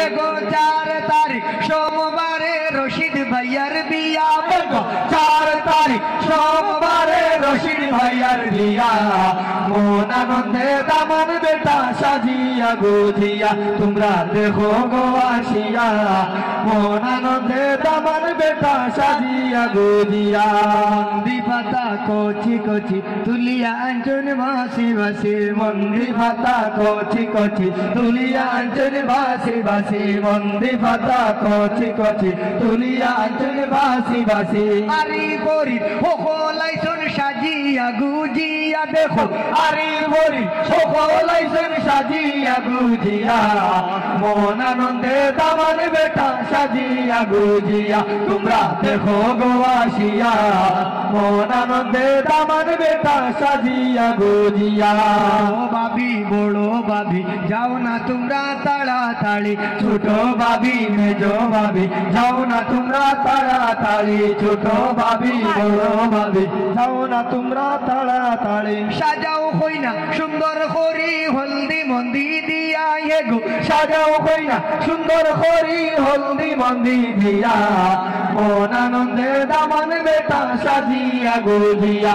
এগো 4 তারিখ সোমবারে রশিদ ভাইয়ার বিয়া। 4 তারিখ সোমবারে রশিদ ভাইয়ার বিয়া। মন আনন্দে দামান বেটা সাজিয়া গুজিয়া তোমরা দেখো গো আসিয়া। মন আনন্দে দামান বেটা সাজিয়া গুজিয়া। মন্দি পাতা কচি কচি তুলিয়া আঞ্চল ভাসি ভাসি। মন্দি পাতা কচি কচি তুলিয়া আঞ্চল ভাসি ভাসি। মন্দি পাতা কচি কচি তুলিয়া আঞ্চল ভাসি ভাসি। আরি বরি সকলাইছন সাজিয়া গুজিয়া দেখো। আরি বরি সকলাইছন সাজিয়া গুজিয়া। মন আনন্দে দামান বেটা সাজিয়া গুজিয়া তোমরা দেখো গো আসিয়া। মন আনন্দে দামান বেটা সাজিয়া গুজিয়া। ভাবি বড় ভাবি যাও না তোমরা তাড়াতাড়ি। ছোট ভাবি মেজ ভাবি যাও না তোমরা তাড়াতাড়ি। ছোট ভাবি বড় ভাবি যাও না তোমরা তাড়াতাড়ি। সাজাও কইনা সুন্দর করি হলদি মন্দি দিয়া। এগো সাজাও কইনা সুন্দর করি হলদি মন্দি দিয়া। মন আনন্দে দামান বেটা সাজিয়া গুজিয়া।